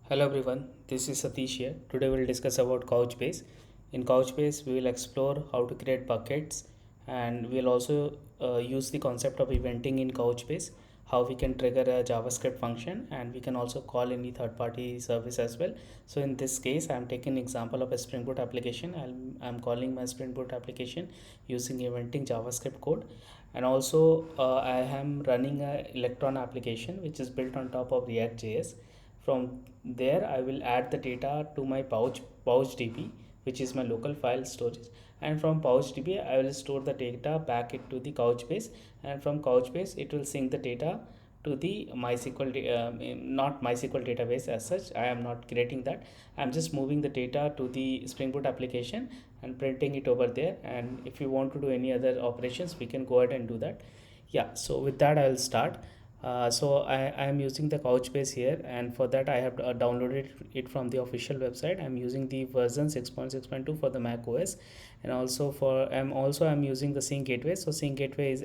Hello everyone, this is Satish here. Today we'll discuss about Couchbase. In Couchbase, we will explore how to create buckets, and we'll also use the concept of eventing in Couchbase, how we can trigger a JavaScript function, and we can also call any third-party service as well. So in this case, I'm taking example of a Spring Boot application. I'm calling my Spring Boot application using eventing JavaScript code, and also I am running a Electron application which is built on top of React.js. From there I will add the data to my pouchdb, which is my local file storage, and from pouchdb I will store the data back into the Couchbase, and from Couchbase it will sync the data to the MySQL not MySQL database as such. I am not creating that. I'm just moving the data to the Spring Boot application and printing it over there, and if you want to do any other operations we can go ahead and do that. Yeah, so with that I'll start. I am using the Couchbase here, and for that I have downloaded it from the official website. I'm using the version 6.6.2 for the Mac OS, and also I'm using the Sync Gateway. So Sync Gateway is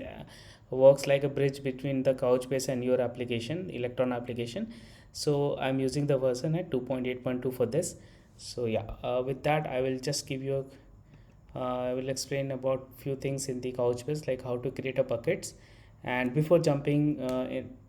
works like a bridge between the Couchbase and your application, Electron application. So I'm using the version at 2.8.2 for this. So yeah, with that I will just give you I will explain about few things in the Couchbase, like how to create a buckets. And before jumping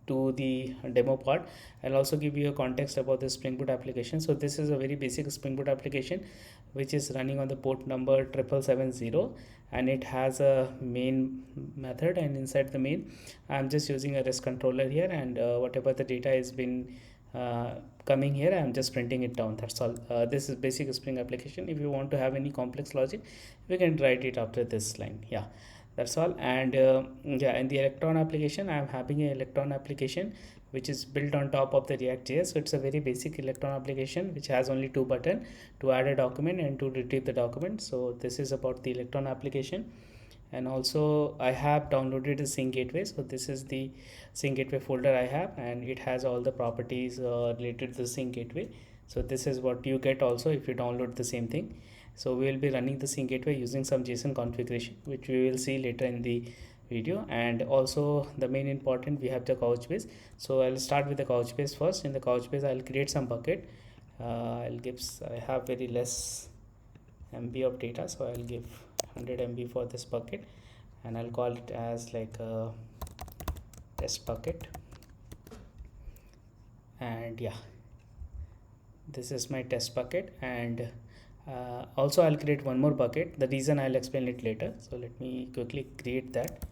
to the demo part, I'll also give you a context about the Spring Boot application. So this is a very basic Spring Boot application which is running on the port number 7770, and it has a main method, and inside the main I'm just using a REST controller here, and whatever the data has been coming here, I'm just printing it down. That's all. This is basic Spring application. If you want to have any complex logic, we can write it after this line. Yeah, that's all. And yeah, in the Electron application I'm having an Electron application which is built on top of the React.js. So it's a very basic Electron application which has only two buttons: to add a document and to retrieve the document. So this is about the Electron application. And also I have downloaded the Sync Gateway. So this is the Sync Gateway folder I have, and it has all the properties related to the Sync Gateway. So this is what you get also if you download the same thing. So we will be running the Sync Gateway using some JSON configuration, which we will see later in the video. And also the main important, we have the Couchbase. So I'll start with the Couchbase first. In the Couchbase I'll create some bucket. I have very less MB of data, so I'll give 100 MB for this bucket, and I'll call it as like a test bucket. And yeah, this is my test bucket. And also I'll create one more bucket. The reason I'll explain it later, so let me quickly create that.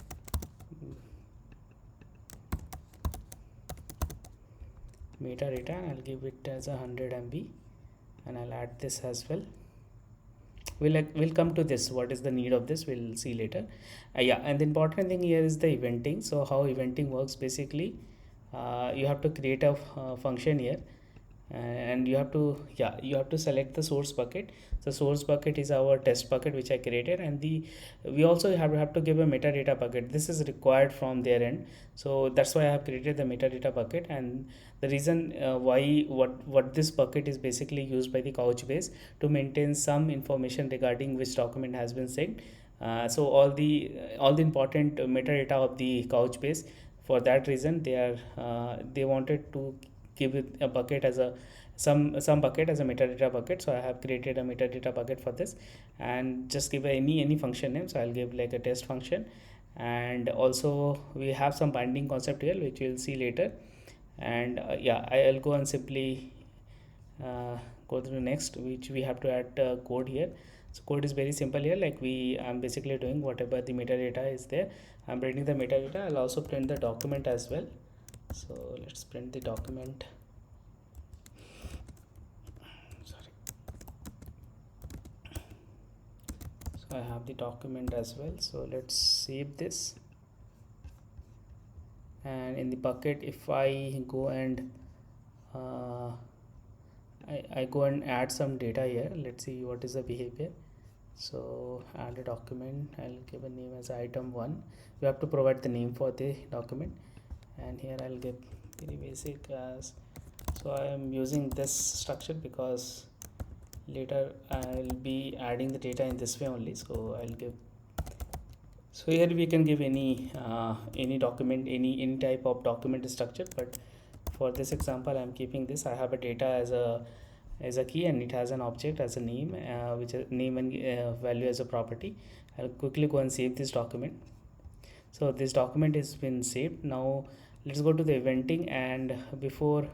Metadata, and I'll give it as 100 MB, and I'll add this as well. We'll come to this, what is the need of this, we'll see later. Yeah, and the important thing here is the eventing. So how eventing works, basically you have to create a function here, and you have to select the source bucket. The source bucket is our test bucket which I created, and we also have to give a metadata bucket. This is required from their end, so that's why I have created the metadata bucket. And the reason why what this bucket is basically used by the Couchbase to maintain some information regarding which document has been synced. So all the important metadata of the Couchbase, for that reason they wanted to give it a bucket as a some bucket as a metadata bucket. So I have created a metadata bucket for this, and just give any function name. So I'll give like a test function. And also we have some binding concept here which we'll see later. And yeah, I'll go and simply go to the next, which we have to add code here. So code is very simple here, like I'm basically doing whatever the metadata is there. I'm printing the metadata. I'll also print the document as well. So let's print the document. Sorry. So I have the document as well. So let's save this. And in the bucket, if I go and I go and add some data here, let's see what is the behavior. So add a document, I'll give a name as item1. You have to provide the name for the document, and here I'll give very basic as, so I am using this structure because later I'll be adding the data in this way only. So I'll give, so here we can give any document, any type of document structure, but for this example, I'm keeping this. I have a data as a key, and it has an object as a name, which is name and value as a property. I'll quickly go and save this document. So this document has been saved. Now let's go to the eventing, and before,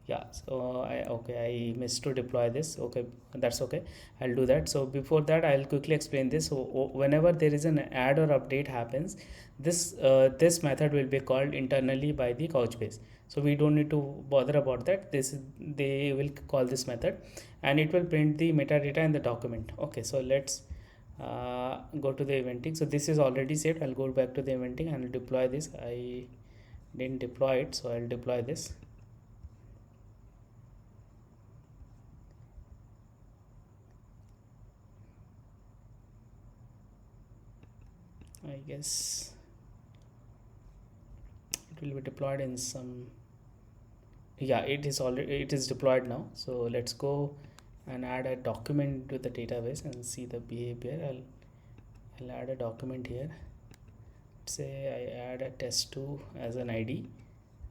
yeah, so I missed to deploy this. Okay, that's okay, I'll do that. So before that, I'll quickly explain this. So whenever there is an add or update happens, this method will be called internally by the Couchbase. So we don't need to bother about that. They will call this method, and it will print the metadata in the document. Okay, so let's go to the eventing. So this is already saved. I'll go back to the eventing and deploy this. I didn't deploy it, so I'll deploy this. I guess it will be deployed in some, yeah, it is deployed now. So let's go and add a document to the database and see the behavior. I'll add a document here. Let's say I add a test2 as an ID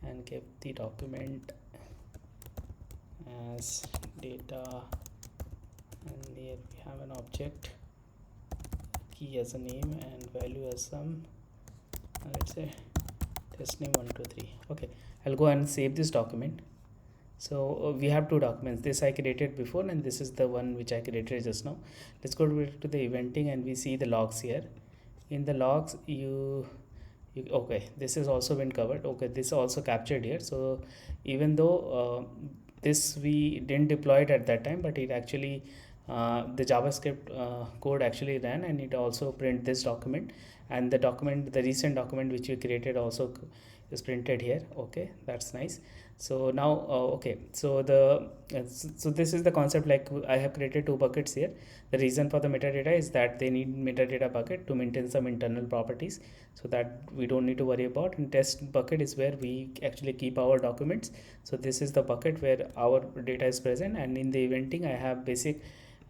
and give the document as data, and here we have an object, key as a name, and value as some, let's say test name 123. Okay, I'll go and save this document. So we have two documents. This I created before, and this is the one which I created just now. Let's go to the eventing, and we see the logs here. In the logs, you okay, this is also been covered. Okay, this is also captured here. So even though this we didn't deploy it at that time, but it actually the JavaScript code actually ran, and it also print this document, and the recent document which we created also is printed here. Okay, that's nice. So now okay, so this is the concept. Like, I have created two buckets here. The reason for the metadata is that they need metadata bucket to maintain some internal properties, so that we don't need to worry about. And test bucket is where we actually keep our documents. So this is the bucket where our data is present, and in the eventing I have basic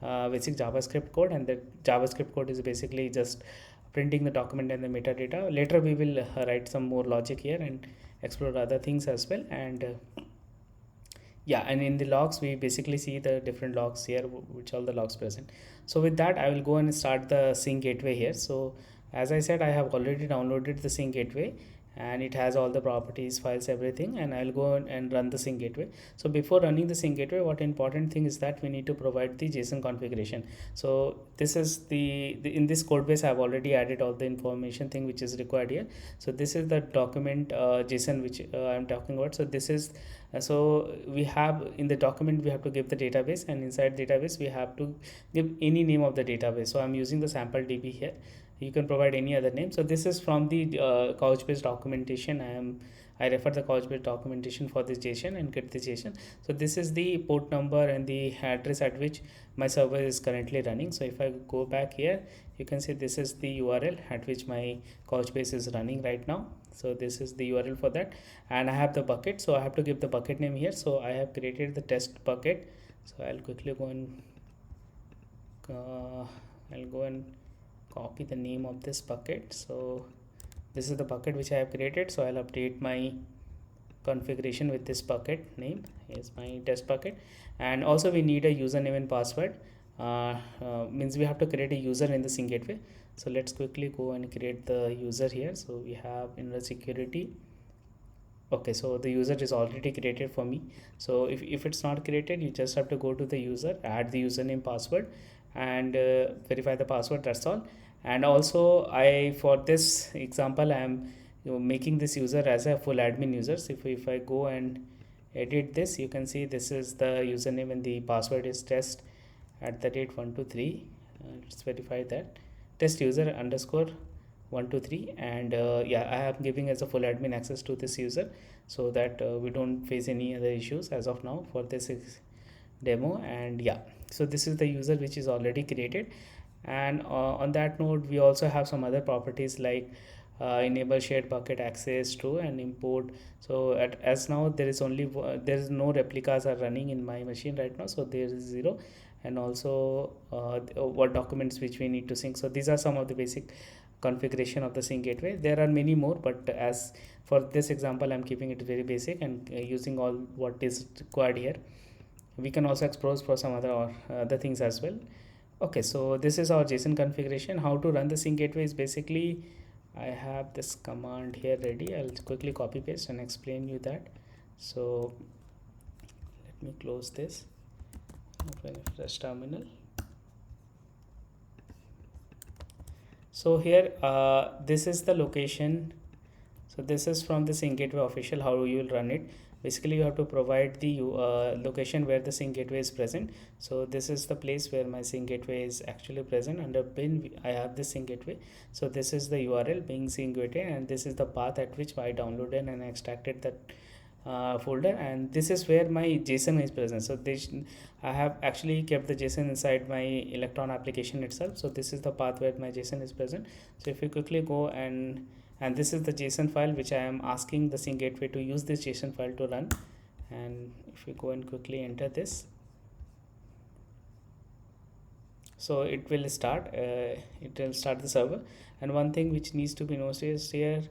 JavaScript code, and the JavaScript code is basically just printing the document and the metadata. Later we will write some more logic here and explore other things as well. And yeah, and in the logs we basically see the different logs here, which all the logs present. So with that, I will go and start the sync gateway here. So as I said, I have already downloaded the sync gateway, and it has all the properties, files, everything, and I'll go and run the sync gateway. So before running the sync gateway, what important thing is that we need to provide the JSON configuration. So this is the in this code base I've already added all the information thing which is required here. So this is the document JSON which I'm talking about. So this is so we have in the document we have to give the database, and inside database we have to give any name of the database. So I'm using the sample DB here. You can provide any other name. So this is from the Couchbase documentation. I refer the Couchbase documentation for this JSON and get the JSON. So this is the port number and the address at which my server is currently running. So if I go back here, you can see this is the URL at which my Couchbase is running right now. So this is the URL for that, and I have the bucket. So I have to give the bucket name here. So I have created the test bucket. So I'll quickly go and copy the name of this bucket. So this is the bucket which I have created. So I'll update my configuration with this bucket name. Here's my test bucket, and also we need a username and password. Means we have to create a user in the sync gateway. So let's quickly go and create the user here. So we have in the security. Okay, so the user is already created for me. So if it's not created, you just have to go to the user, add the username, password, and verify the password. That's all. And also for this example, I am making this user as a full admin user. So if I go and edit this, you can see this is the username and the password is test@123. Let's verify that, test user underscore 123, and yeah, I am giving as a full admin access to this user, so that we don't face any other issues as of now for this demo. And yeah, so this is the user which is already created. And on that note, we also have some other properties like enable shared bucket access, true, and import. So as now there is no replicas are running in my machine right now, so there is 0. And also what documents which we need to sync. So these are some of the basic configuration of the sync gateway. There are many more, but as for this example I'm keeping it very basic and using all what is required here. We can also explore for some other things as well. Okay, so this is our JSON configuration. How to run the sync gateway is basically, I have this command here ready. I'll quickly copy paste and explain you that. So let me close this, open a fresh terminal. So here this is the location. So this is from the sync gateway official, how you will run it. Basically you have to provide the location where the sync gateway is present. So this is the place where my sync gateway is actually present. Under bin I have this sync gateway. So this is the URL being sync gateway, and this is the path at which I downloaded and extracted that folder, and this is where my JSON is present. So I have actually kept the JSON inside my Electron application itself. So this is the path where my JSON is present. So if you quickly go and this is the JSON file which I am asking the sync gateway to use this JSON file to run. And if we go and quickly enter this, so it will start the server. And one thing which needs to be noticed here,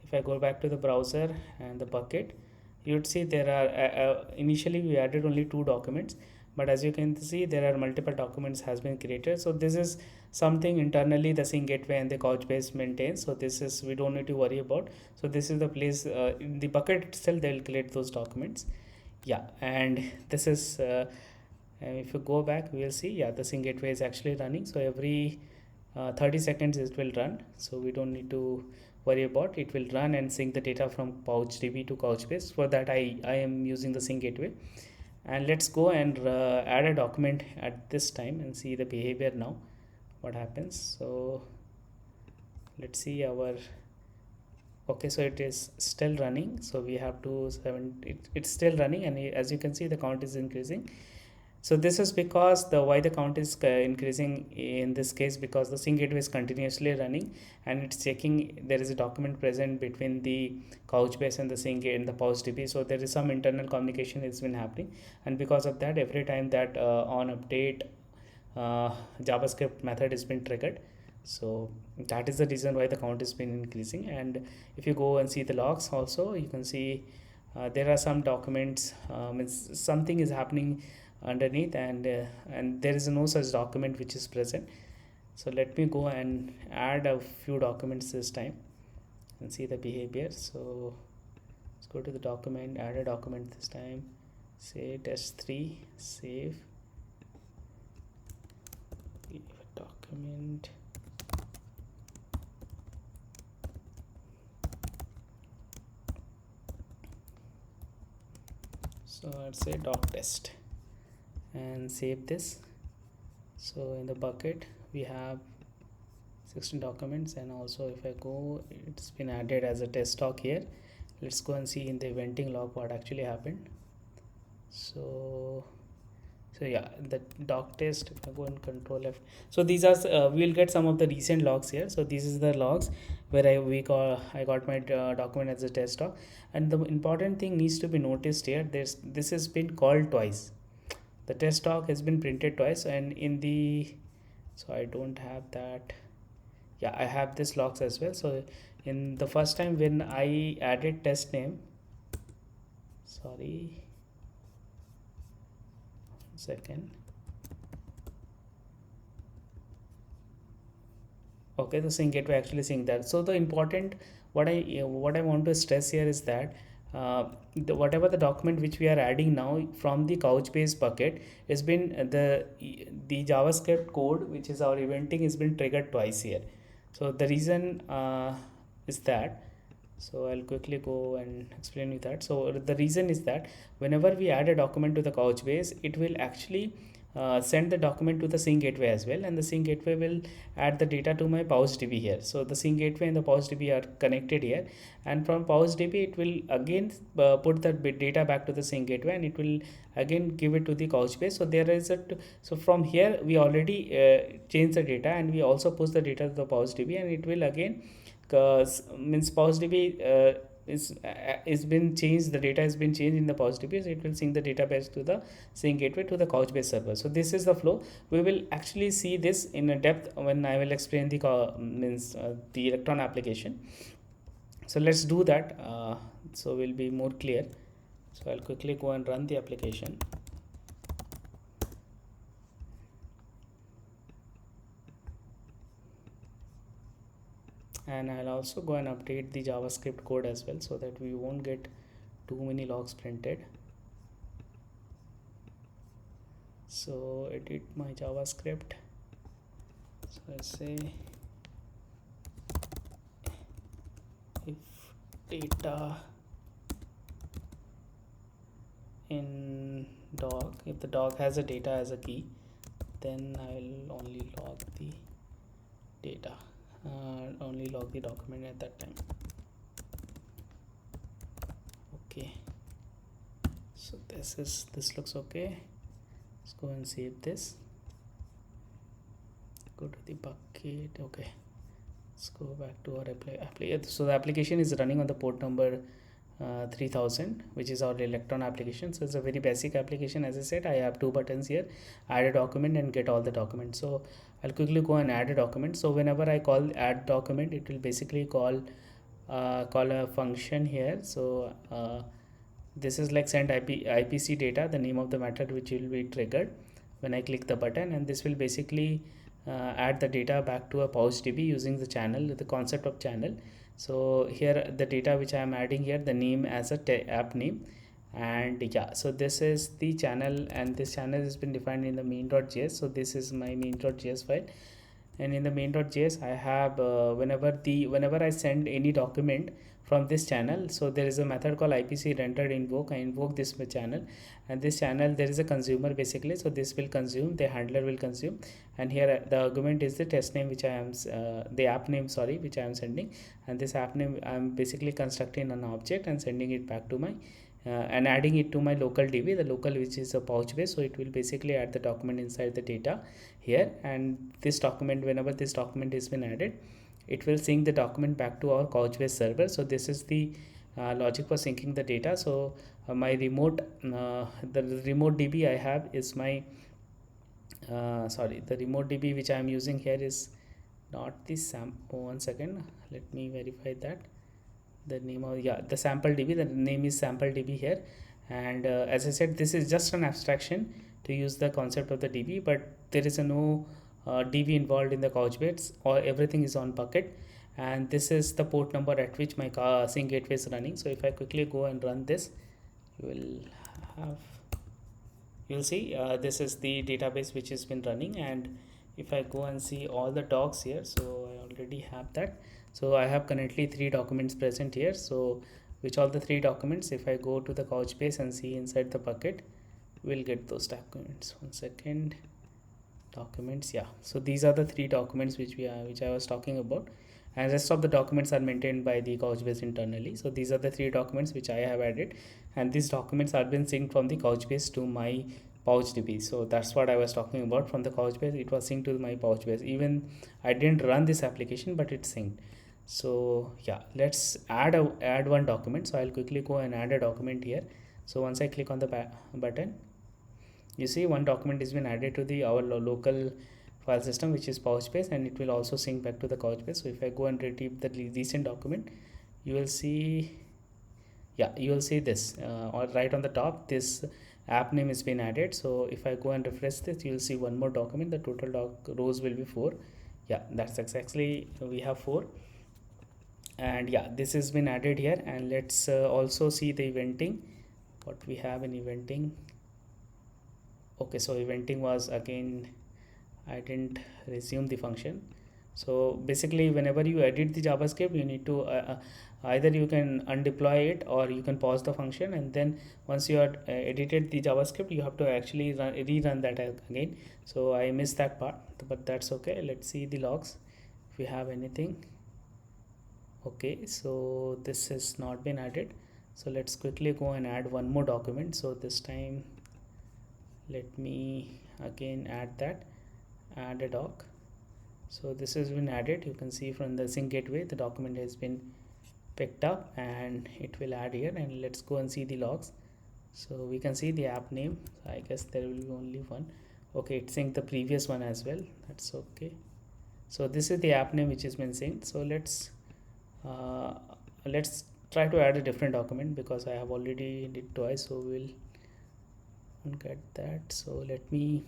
if I go back to the browser and the bucket, you would see there are initially we added only 2 documents, but as you can see there are multiple documents has been created. So this is something internally the sync gateway and the Couchbase maintains. So this is, we don't need to worry about. So this is the place in the bucket itself they will create those documents. Yeah, and this is if you go back, we will see, yeah, the sync gateway is actually running. So every 30 seconds it will run, so we don't need to worry about. It will run and sync the data from PouchDB to Couchbase. For that I am using the sync gateway. And let's go and add a document at this time and see the behavior now, what happens. So let's see our, okay, so it is still running. So we have to it's still running, and as you can see the count is increasing. So this is because why the count is increasing in this case, because the sync gateway is continuously running and it's checking there is a document present between the Couchbase and the sync and the PouchDB. So there is some internal communication has been happening, and because of that every time that on update JavaScript method has been triggered. So that is the reason why the count has been increasing. And if you go and see the logs also, you can see there are some documents, means something is happening underneath, and there is no such document which is present. So let me go and add a few documents this time and see the behavior. So let's go to the document, add a document this time, say test3, save, leave a document. So let's say doc test and save this. So in the bucket we have 16 documents, and also if I go, it's been added as a test doc here. Let's go and see in the eventing log what actually happened. So yeah, the doc test, if I go and control F, so these are we'll get some of the recent logs here. So this is the logs where I got my document as a test doc. And the important thing needs to be noticed here, this has been called twice. The test doc has been printed twice, and in the, so I don't have that, yeah, I have this logs as well. So in the first time when I added test name, sorry, second, okay, the sync gateway actually sync that. So the important, what I want to stress here is that whatever the document which we are adding now from the Couchbase bucket has been the JavaScript code which is our eventing has been triggered twice here. So the reason is that, so I'll quickly go and explain you that. So the reason is that whenever we add a document to the Couchbase, it will actually send the document to the sync gateway as well, and the sync gateway will add the data to my PouchDB here. So the sync gateway and the PouchDB are connected here, and from PouchDB it will again put the data back to the sync gateway, and it will again give it to the Couchbase. So there is so from here we already change the data, and we also push the data to the PouchDB, and it will again means PouchDB is been changed, the data has been changed in the PouchDB, so it will sync the database to the sync gateway to the Couchbase server. So this is the flow. We will actually see this in a depth when I will explain the the Electron application. So let's do that, so we'll be more clear. So I'll quickly go and run the application. And I'll also go and update the JavaScript code as well, so that we won't get too many logs printed. So edit my JavaScript. So I say if data in dog, if the dog has a data as a key, then I'll only log the data, only log the document at that time. Okay, so this looks okay. Let's go and save this. Go to the bucket. Okay, let's go back to our apply. So the application is running on the port number 3000, which is our Electron application. So it's a very basic application. As I said, I have two buttons here: add a document and get all the documents. So I'll quickly go and add a document. So whenever I call add document, it will basically call a function here. So this is like send IPC data, the name of the method which will be triggered when I click the button, and this will basically add the data back to a PouchDB using the channel, the concept of channel. So here the data which I am adding here, the name as a app name, and yeah, so this is the channel, and this channel has been defined in the main.js. So this is my main.js file, and in the main.js I have whenever I send any document from this channel, so there is a method called IPC rendered invoke. I invoke this channel, and this channel there is a consumer basically, so this will consume, the handler will consume, and here the argument is the test name which I am the app name, sorry, which I am sending, and this app name I am basically constructing an object and sending it back to my and adding it to my local DB, the local which is a Couchbase. So it will basically add the document inside the data here, and this document, whenever this document has been added, it will sync the document back to our Couchbase server. So this is the logic for syncing the data. So my remote the remote DB I have is my the remote DB which I am using here is not the sample. One second, let me verify that. The name of, yeah, the sample DB, the name is sample DB here, and as I said, this is just an abstraction to use the concept of the DB, but there is no DB involved in the Couchbase, or everything is on bucket, and this is the port number at which my sync gateway is running. So if I quickly go and run this, you'll see this is the database which has been running. And if I go and see all the docs here, so I already have that. So I have currently 3 documents present here. So which all the 3 documents, if I go to the Couchbase and see inside the bucket, we'll get those documents. One second, documents, yeah. So these are the 3 documents which I was talking about, and rest of the documents are maintained by the Couchbase internally. So these are the 3 documents which I have added, and these documents are been synced from the Couchbase to my PouchDB. So that's what I was talking about. From the Couchbase, it was synced to my PouchBase. Even I didn't run this application, but it's synced. So yeah, let's add one document. So I'll quickly go and add a document here. So once I click on the button, you see one document has been added to the our local file system, which is Couchbase, and it will also sync back to the Couchbase. So if I go and retrieve the recent document, you will see, yeah, you will see this or right on the top, this app name has been added. So if I go and refresh this, you will see one more document. The total rows will be 4. Yeah, that's exactly, we have 4. And yeah, this has been added here. And let's also see the eventing, what we have in eventing. Okay, so eventing was, again, I didn't resume the function. So basically, whenever you edit the JavaScript, you need to either you can undeploy it, or you can pause the function, and then once you are edited the JavaScript, you have to actually rerun that again. So I missed that part, but that's okay. Let's see the logs if we have anything. Okay, so this has not been added. So let's quickly go and add one more document. So this time, let me again add a doc. So this has been added. You can see from the sync gateway, the document has been picked up, and it will add here. And let's go and see the logs. So we can see the app name. I guess there will be only one. Okay, it synced the previous one as well. That's okay. So this is the app name which has been synced. So uh, let's try to add a different document because I have already did twice, so we'll get that. So let me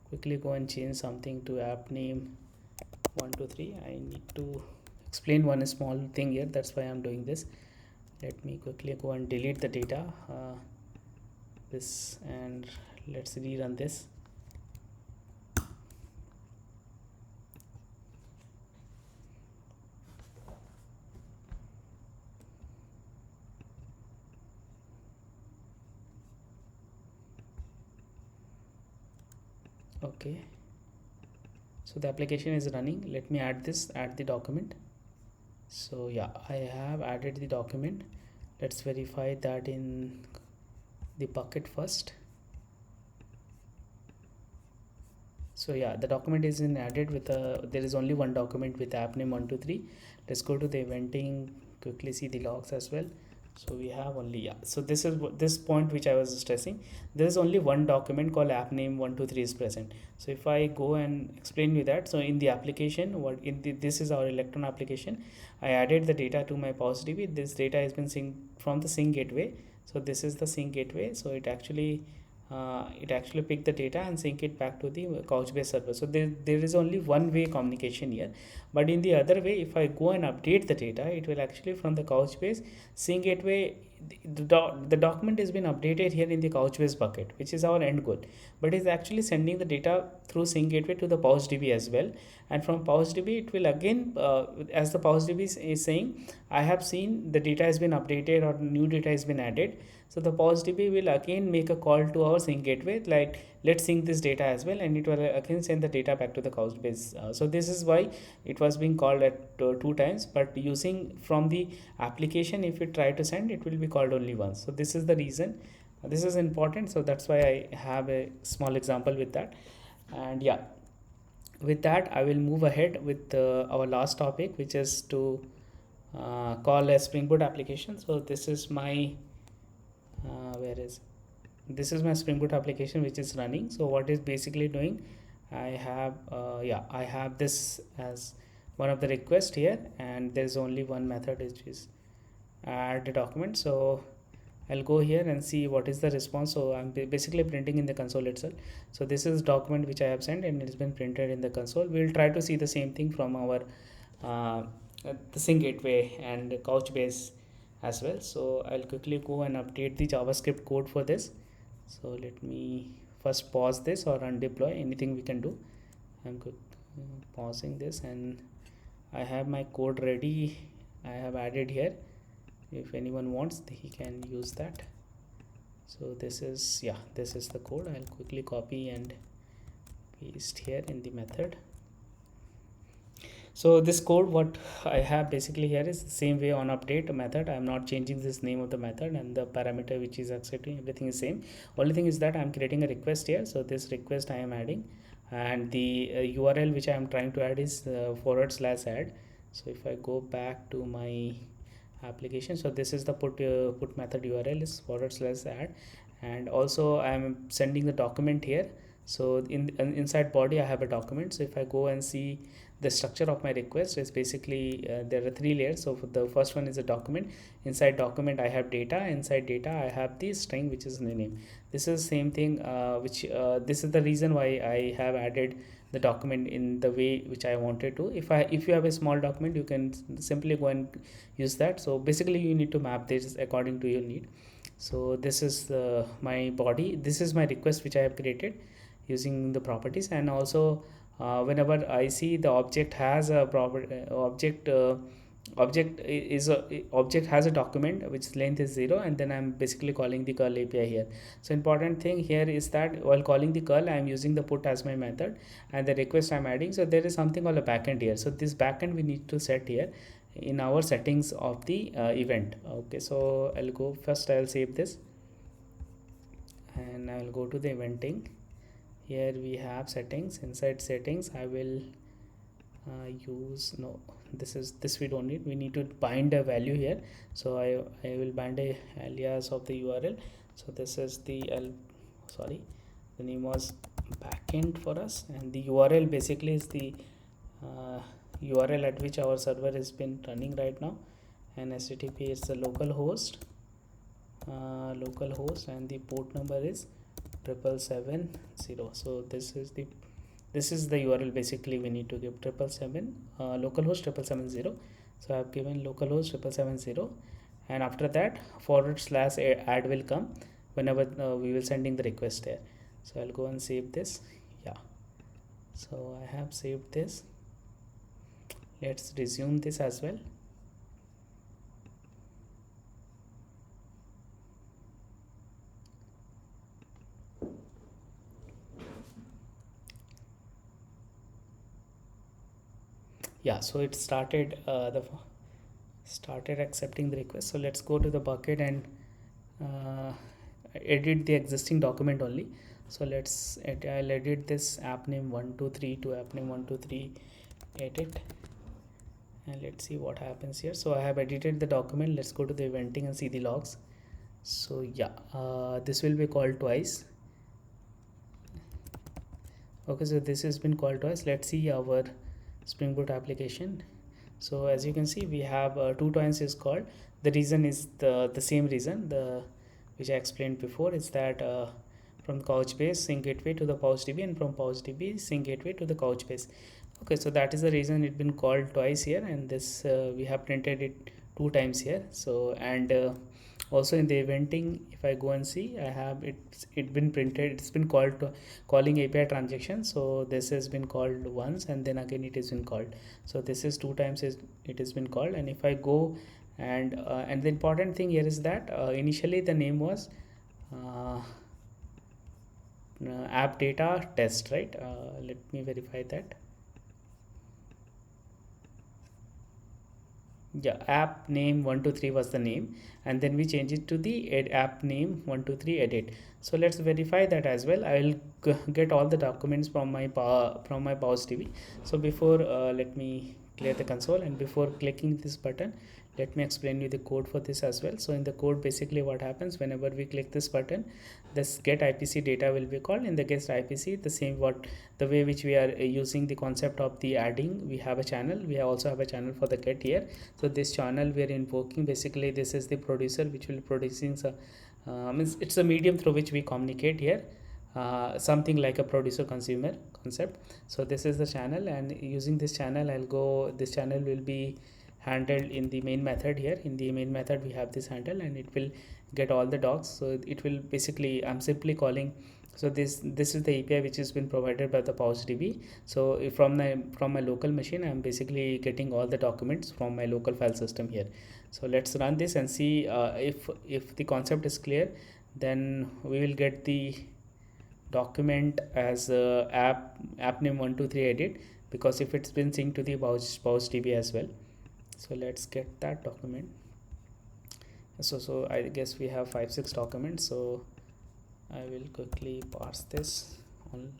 quickly go and change something to app name 123. I need to explain one small thing here, that's why I'm doing this. Let me quickly go and delete the data, this, and let's rerun this. Okay, so the application is running. Let me add the document. So yeah, I have added the document. Let's verify that in the bucket first. So yeah, the document is in added with there is only one document with app name 123. Let's go to the eventing, quickly see the logs as well. So we have only, yeah, so this is this point which I was stressing. There is only one document called app name 123 is present. So if I go and explain you that, so in the application, this is our Electron application. I added the data to my POSDB. This data has been synced from the sync gateway. So this is the sync gateway. So it actually pick the data and sync it back to the Couchbase server. So there is only one way communication here. But in the other way, if I go and update the data, it will actually from the Couchbase sync gateway, the document has been updated here in the Couchbase bucket, which is our end goal. But it's actually sending the data through sync gateway to the PouchDB as well. And from PouchDB, it will again, as the PouchDB is saying, I have seen the data has been updated or new data has been added. So the PouchDB will again make a call to our sync gateway, like let's sync this data as well, and it will again send the data back to the Couchbase. So this is why it was being called at 2 times, but using from the application, if you try to send, it will be called only once. So this is the reason. This is important, so that's why I have a small example with that. And yeah, with that I will move ahead with our last topic, which is to call a Spring Boot application. So this is my this is my Spring Boot application which is running. So what is basically doing, I have I have this as one of the requests here, and there's only one method, which is add the document. So I'll go here and see what is the response. So I'm basically printing in the console itself. So this is document which I have sent, and it's been printed in the console. We'll try to see the same thing from our the sync gateway and Couchbase as well. So I'll quickly go and update the JavaScript code for this. So let me first pause this or undeploy, anything we can do. I'm good pausing this, and I have my code ready. I have added here. If anyone wants, he can use that. So this is, yeah, this is the code. I'll quickly copy and paste here in the method. So this code, what I have basically here is the same way on update method. I'm not changing this name of the method, and the parameter which is accepting, everything is same. Only thing is that I'm creating a request here. So this request I am adding, and the URL which I am trying to add is /add. So if I go back to my application, so this is the put method URL is /add, and also I am sending the document here. So inside body I have a document. So if I go and see the structure of my request, is basically there are 3 layers. So the first one is a document. Inside document I have data. Inside data I have the string, which is the name. This is same thing, this is the reason why I have added the document in the way which I wanted to. If you have a small document, you can simply go and use that. So basically you need to map this according to your need. So this is my body. This is my request which I have created using the properties. And also whenever I see the object has a object has a document which length is 0, and then I'm basically calling the curl API here. So important thing here is that while calling the curl, I'm using the put as my method, and the request I'm adding. So there is something called a backend here. So this backend we need to set here in our settings of the event. Okay, so I'll go first, I'll save this, and I'll go to the eventing. Here we have settings. Inside settings I will use, no, this we don't need. We need to bind a value here. So I will bind a alias of the URL. So this is the sorry, the name was backend for us, and the URL basically is the URL at which our server has been running right now, and HTTP is the local host, and the port number is 7770. So this is the URL basically we need to give, 777 localhost 7770. So I have given localhost 7770, and after that /add will come whenever we will sending the request there. So I'll go and save this. Yeah, so I have saved this. Let's resume this as well. Yeah, so it started started accepting the request. So let's go to the bucket and edit the existing document only. So I'll edit this app name 123 to app name 123 edit, and let's see what happens here. So I have edited the document. Let's go to the eventing and see the logs. So yeah, this will be called twice. Okay, so this has been called twice. Let's see our Spring Boot application. So as you can see, we have 2 times is called. The reason is the same reason, which I explained before, is that from Couchbase sync gateway to the PouchDB, and from PouchDB sync gateway to the Couchbase. Okay, so that is the reason it's been called twice here, and this we have printed it 2 times here. So and also in the eventing, if I go and see, I have it been printed, it's been called to calling API transaction. So this has been called once, and then again it has been called. So this is 2 times it has been called. And if I go and the important thing here is that initially the name was app data test, right? Let me verify that. Yeah, app name 123 was the name, and then we change it to the app name 123 edit. So let's verify that as well. I will get all the documents from my PouchDB. So before let me clear the console, and before clicking this button, let me explain you the code for this as well. So in the code, basically what happens whenever we click this button, this get IPC data will be called. In the get IPC, the way which we are using the concept of the adding, we have a channel. We also have a channel for the get here. So this channel we are invoking, basically this is the producer which will producing means it's a medium through which we communicate here. Something like a producer consumer concept. So this is the channel, and using this channel, this channel will be handled in the main method here. In the main method we have this handle, and it will get all the docs. So it will basically, I'm simply calling, so this is the API which has been provided by the PouchDB. So if from my local machine, I'm basically getting all the documents from my local file system here. So let's run this and see if the concept is clear. Then we will get the document as app name 123 edit, because if it's been synced to the PouchDB as well. So let's get that document. So I guess we have 5-6 documents. So I will quickly parse this on.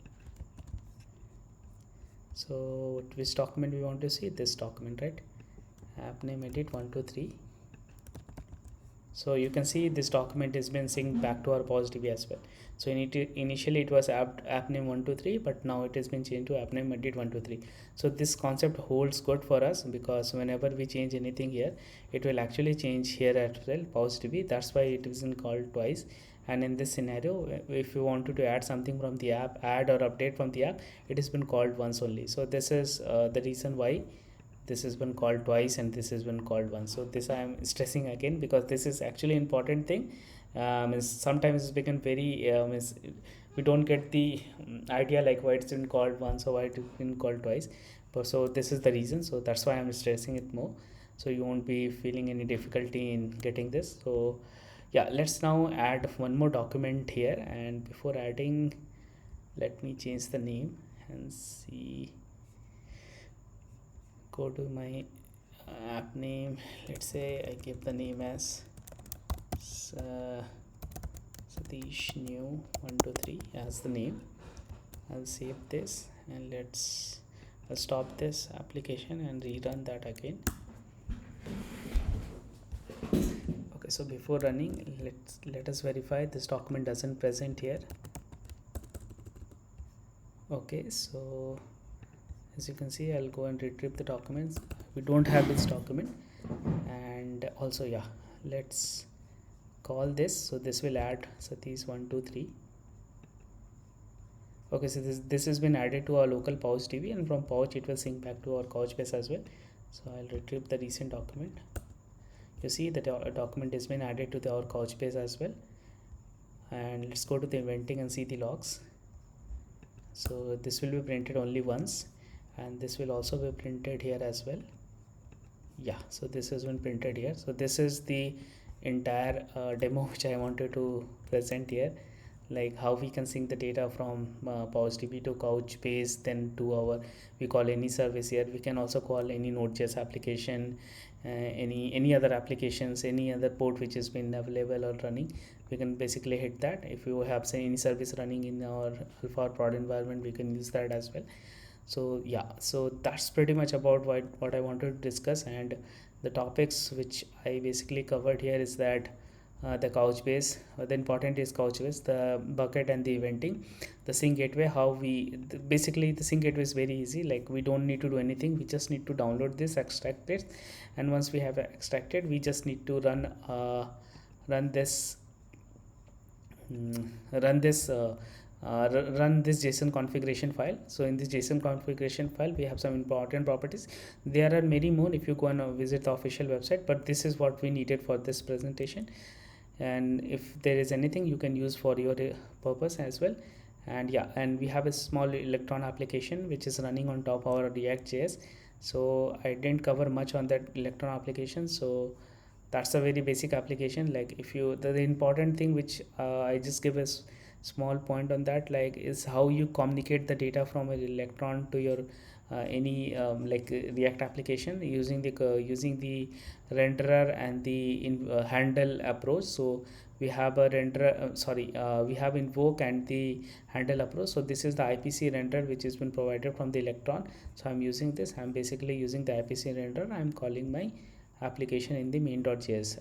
So which document we want to see? This document, right? App name edit 123. So you can see this document has been synced back to our PouchDB as well. So initially it was app name 123, but now it has been changed to app name edit 123. So this concept holds good for us, because whenever we change anything here, it will actually change here as well, PouchDB. That's why it isn't called twice. And in this scenario, if you wanted to add something from the app, add or update from the app, it has been called once only. So this is the reason why this has been called twice and this has been called once. So this I am stressing again, because this is actually important thing. Sometimes it's become very we don't get the idea like why it's been called once or why it's been called twice. But so this is the reason. So that's why I'm stressing it more, so you won't be feeling any difficulty in getting this. So yeah, let's now add one more document here. And before adding, let me change the name and see. Go to my app name. Let's say I give the name as Satish New 123 as the name. I'll save this, and let's I'll stop this application and rerun that again. Okay, so before running, let us verify this document doesn't present here. Okay, so as you can see, I'll go and retrieve the documents. We don't have this document. And also, yeah, let's call this. So this will add Satish 123. Okay, so this has been added to our local Pouch DB, and from Pouch it will sync back to our Couchbase as well. So I'll retrieve the recent document. You see that our document has been added to our Couchbase as well. And let's go to the eventing and see the logs. So this will be printed only once, and this will also be printed here as well. Yeah, so this has been printed here. So this is the entire demo which I wanted to present here, like how we can sync the data from PouchDB to Couchbase, then to our, we call any service here. We can also call any Node.js application, any other applications, any other port which has been available or running. We can basically hit that. If you have say any service running in our alpha or prod environment, we can use that as well. So yeah, so that's pretty much about what I wanted to discuss. And the topics which I basically covered here is that the Couchbase, the important is Couchbase, the bucket and the eventing, the sync gateway, how we basically the sync gateway is very easy. Like we don't need to do anything, we just need to download this, extract it, and once we have extracted, we just need to run this run this run this JSON configuration file. So in this JSON configuration file, we have some important properties. There are many more if you go and visit the official website, but this is what we needed for this presentation. And if there is anything, you can use for your purpose as well. And yeah, and we have a small Electron application which is running on top of our React.js. So I didn't cover much on that Electron application, so that's a very basic application. Like if you the important thing which I just give a small point on that, like is how you communicate the data from an Electron to your any like React application using the renderer and the handle approach. So we have a renderer, we have invoke and the handle approach. So this is the IPC renderer which has been provided from the Electron. So I'm using this, I'm basically using the IPC renderer, I'm calling my application in the main.js.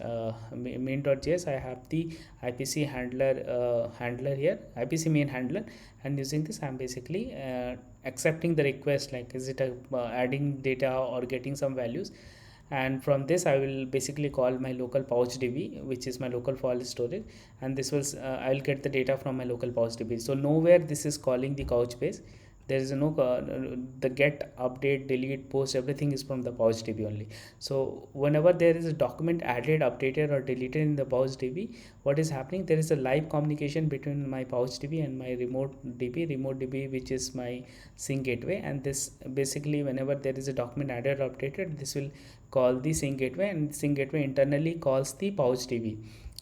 Main.js, I have the IPC handler here, IPC main handler, and using this I'm basically accepting the request, like is it adding data or getting some values. And from this I will basically call my local PouchDB, which is my local file storage, and this will I'll get the data from my local PouchDB. So nowhere this is calling the Couchbase. There is no the get, update, delete, post, everything is from the PouchDB only. So whenever there is a document added, updated, or deleted in the PouchDB, what is happening, there is a live communication between my PouchDB and my remote DB, which is my sync gateway. And this basically, whenever there is a document added or updated, this will call the sync gateway, and sync gateway internally calls the PouchDB.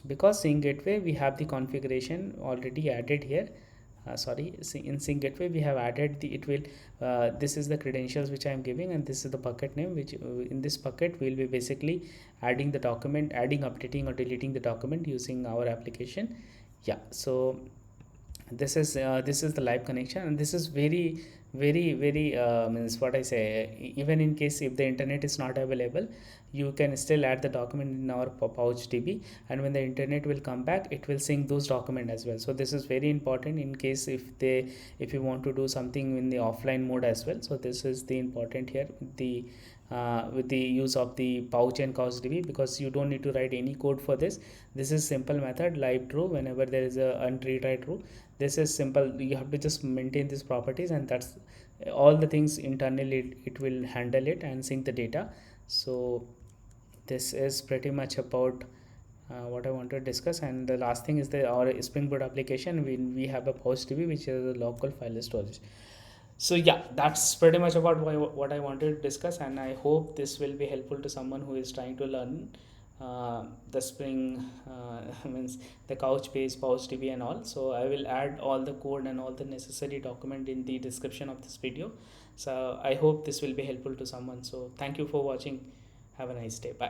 Because sync gateway, we have the configuration already added here. In sync gateway we have added the, it will this is the credentials which I am giving, and this is the bucket name, which in this bucket we will be basically adding the document, updating or deleting the document using our application. Yeah, so this is the live connection, and this is very means what I say, even in case if the internet is not available, you can still add the document in our PouchDB, and when the internet will come back, it will sync those documents as well. So this is very important in case if you want to do something in the offline mode as well. So this is the important here, the with the use of the Pouch and CouchDB, because you don't need to write any code for this. This is simple method, live true, whenever there is a unretry true. This is simple, you have to just maintain these properties, and that's all the things internally it will handle it and sync the data. So this is pretty much about what I want to discuss. And the last thing is our Spring Boot application. We have a PouchDB which is a local file storage. So yeah, that's pretty much about what I wanted to discuss, and I hope this will be helpful to someone who is trying to learn the Spring means the Couchbase, PouchDB and all. So I will add all the code and all the necessary document in the description of this video. So I hope this will be helpful to someone. So thank you for watching. Have a nice day. Bye.